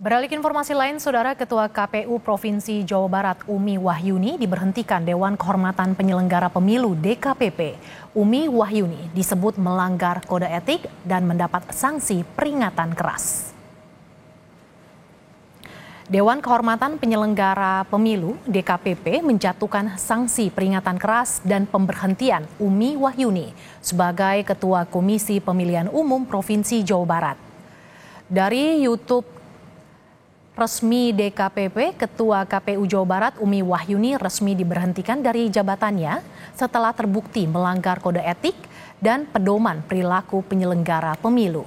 Beralih ke informasi lain, Saudara Ketua KPU Provinsi Jawa Barat Umi Wahyuni diberhentikan Dewan Kehormatan Penyelenggara Pemilu DKPP. Umi Wahyuni disebut melanggar kode etik dan mendapat sanksi peringatan keras. Dewan Kehormatan Penyelenggara Pemilu DKPP menjatuhkan sanksi peringatan keras dan pemberhentian Umi Wahyuni sebagai Ketua Komisi Pemilihan Umum Provinsi Jawa Barat. Dari YouTube resmi DKPP, Ketua KPU Jawa Barat Umi Wahyuni resmi diberhentikan dari jabatannya setelah terbukti melanggar kode etik dan pedoman perilaku penyelenggara pemilu.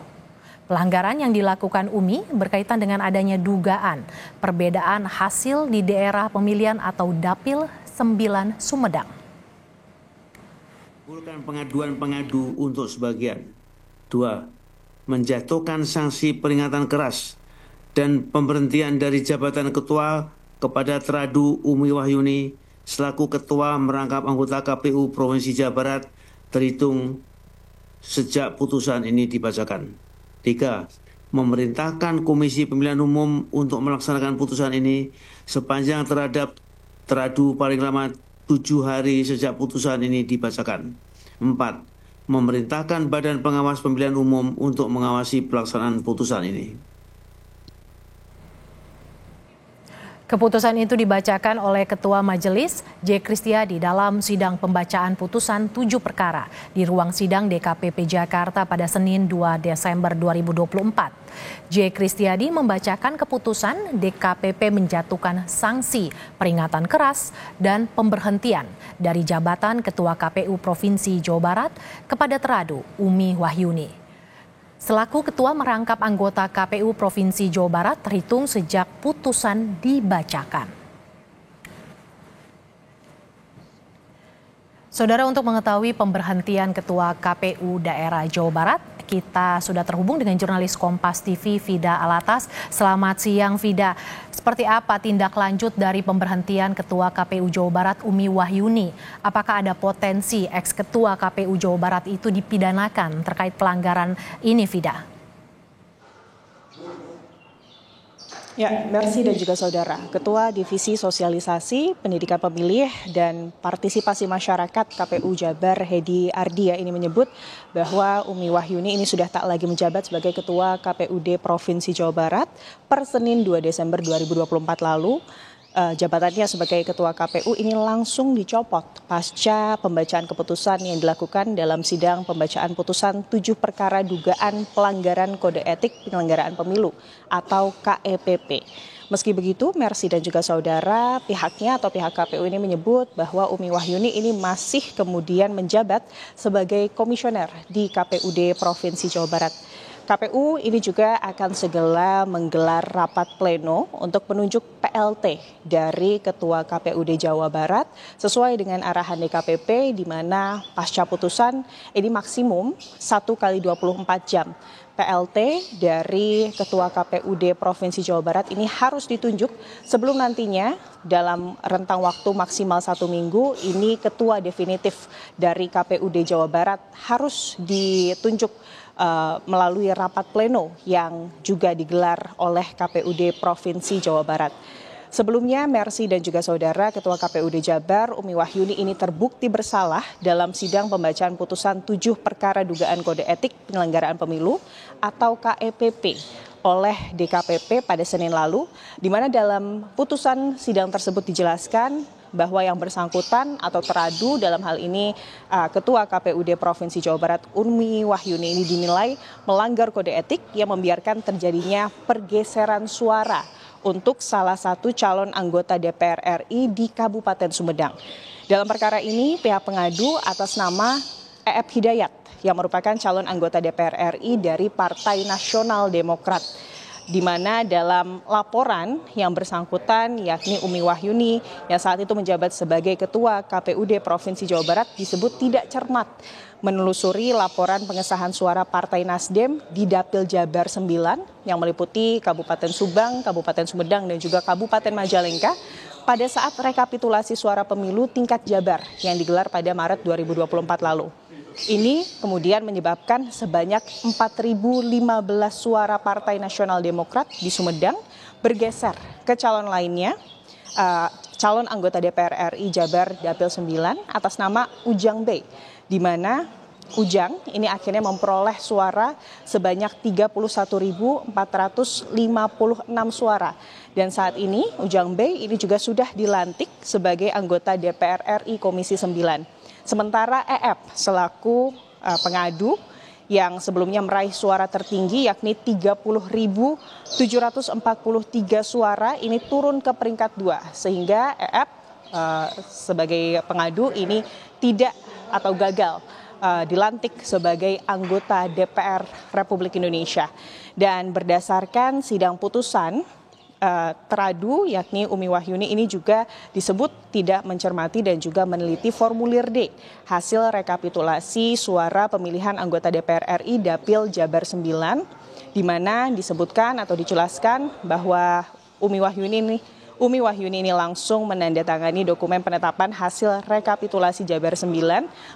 Pelanggaran yang dilakukan Umi berkaitan dengan adanya dugaan perbedaan hasil di daerah pemilihan atau Dapil 9 Sumedang. Pengaduan pengadu untuk sebagian. 2. Menjatuhkan sanksi peringatan keras dan pemberhentian dari jabatan ketua kepada Teradu Umi Wahyuni selaku ketua merangkap anggota KPU Provinsi Jawa Barat terhitung sejak putusan ini dibacakan. 3. Memerintahkan Komisi Pemilihan Umum untuk melaksanakan putusan ini sepanjang terhadap Teradu paling lama 7 hari sejak putusan ini dibacakan. 4. Memerintahkan Badan Pengawas Pemilihan Umum untuk mengawasi pelaksanaan putusan ini. Keputusan itu dibacakan oleh Ketua Majelis J. Kristiadi dalam sidang pembacaan putusan 7 perkara di ruang sidang DKPP Jakarta pada Senin 2 Desember 2024. J. Kristiadi membacakan keputusan DKPP menjatuhkan sanksi peringatan keras dan pemberhentian dari jabatan Ketua KPU Provinsi Jawa Barat kepada Teradu Umi Wahyuni selaku Ketua merangkap anggota KPU Provinsi Jawa Barat terhitung sejak putusan dibacakan. Saudara, untuk mengetahui pemberhentian Ketua KPU Daerah Jawa Barat, kita sudah terhubung dengan jurnalis Kompas TV Vida Alatas. Selamat siang Vida. Seperti apa tindak lanjut dari pemberhentian Ketua KPU Jawa Barat Umi Wahyuni? Apakah ada potensi ex-ketua KPU Jawa Barat itu dipidanakan terkait pelanggaran ini, Vida? Ya, Mercy dan juga saudara, Ketua Divisi Sosialisasi, Pendidikan Pemilih dan Partisipasi Masyarakat KPU Jabar Hedi Ardia ini menyebut bahwa Umi Wahyuni ini sudah tak lagi menjabat sebagai Ketua KPUD Provinsi Jawa Barat per Senin 2 Desember 2024 lalu. Jabatannya sebagai Ketua KPU ini langsung dicopot pasca pembacaan keputusan yang dilakukan dalam sidang pembacaan putusan 7 perkara dugaan pelanggaran kode etik penyelenggaraan pemilu atau KEPP. Meski begitu, Mercy dan juga saudara, pihaknya atau pihak KPU ini menyebut bahwa Umi Wahyuni ini masih kemudian menjabat sebagai komisioner di KPUD Provinsi Jawa Barat. KPU ini juga akan segera menggelar rapat pleno untuk menunjuk PLT dari Ketua KPUD Jawa Barat sesuai dengan arahan DKPP di mana pasca putusan ini maksimum 1 kali 24 jam. PLT dari Ketua KPUD Provinsi Jawa Barat ini harus ditunjuk sebelum nantinya dalam rentang waktu maksimal 1 minggu ini Ketua definitif dari KPUD Jawa Barat harus ditunjuk melalui rapat pleno yang juga digelar oleh KPUD Provinsi Jawa Barat. Sebelumnya, Mercy dan juga saudara, Ketua KPUD Jabar Umi Wahyuni ini terbukti bersalah dalam sidang pembacaan putusan 7 perkara dugaan kode etik penyelenggaraan pemilu atau KEPP oleh DKPP pada Senin lalu, di mana dalam putusan sidang tersebut dijelaskan bahwa yang bersangkutan atau teradu dalam hal ini Ketua KPUD Provinsi Jawa Barat Umi Wahyuni ini dinilai melanggar kode etik yang membiarkan terjadinya pergeseran suara untuk salah satu calon anggota DPR RI di Kabupaten Sumedang. Dalam perkara ini pihak pengadu atas nama E.F. Hidayat yang merupakan calon anggota DPR RI dari Partai Nasional Demokrat, di mana dalam laporan yang bersangkutan yakni Umi Wahyuni yang saat itu menjabat sebagai Ketua KPUD Provinsi Jawa Barat disebut tidak cermat menelusuri laporan pengesahan suara Partai Nasdem di Dapil Jabar 9 yang meliputi Kabupaten Subang, Kabupaten Sumedang dan juga Kabupaten Majalengka pada saat rekapitulasi suara pemilu tingkat Jabar yang digelar pada Maret 2024 lalu. Ini kemudian menyebabkan sebanyak 4.015 suara Partai Nasional Demokrat di Sumedang bergeser ke calon lainnya, calon anggota DPR RI Jabar Dapil 9 atas nama Ujang Bey, di mana Ujang ini akhirnya memperoleh suara sebanyak 31.456 suara. Dan saat ini Ujang Bey ini juga sudah dilantik sebagai anggota DPR RI Komisi 9. Sementara EF selaku pengadu yang sebelumnya meraih suara tertinggi yakni 30.743 suara ini turun ke peringkat 2 sehingga EF sebagai pengadu ini tidak atau gagal dilantik sebagai anggota DPR Republik Indonesia. Dan berdasarkan sidang putusan, teradu yakni Umi Wahyuni ini juga disebut tidak mencermati dan juga meneliti formulir D hasil rekapitulasi suara pemilihan anggota DPR RI Dapil Jabar 9, di mana disebutkan atau dijelaskan bahwa Umi Wahyuni ini langsung menandatangani dokumen penetapan hasil rekapitulasi Jabar 9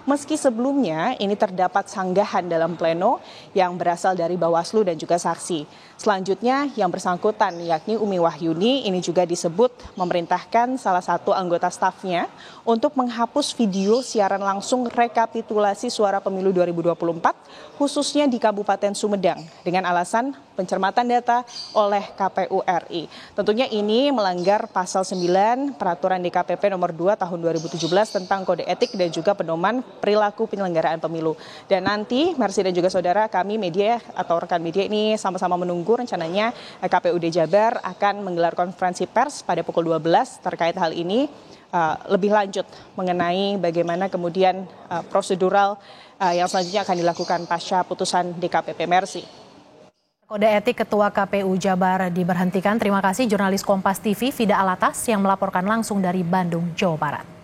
meski sebelumnya ini terdapat sanggahan dalam pleno yang berasal dari Bawaslu dan juga saksi. Selanjutnya yang bersangkutan yakni Umi Wahyuni ini juga disebut memerintahkan salah satu anggota stafnya untuk menghapus video siaran langsung rekapitulasi suara pemilu 2024 khususnya di Kabupaten Sumedang dengan alasan pencermatan data oleh KPU RI. Tentunya ini melanggar pasal 9 Peraturan DKPP nomor 2 tahun 2017 tentang kode etik dan juga pedoman perilaku penyelenggaraan pemilu. Dan nanti Mercy dan juga saudara, kami media atau rekan media ini sama-sama menunggu rencananya KPUD Jabar akan menggelar konferensi pers pada pukul 12 terkait hal ini lebih lanjut mengenai bagaimana kemudian prosedural yang selanjutnya akan dilakukan pasca putusan DKPP. Mercy. Kode etik Ketua KPU Jabar diberhentikan. Terima kasih jurnalis Kompas TV Fida Alatas yang melaporkan langsung dari Bandung, Jawa Barat.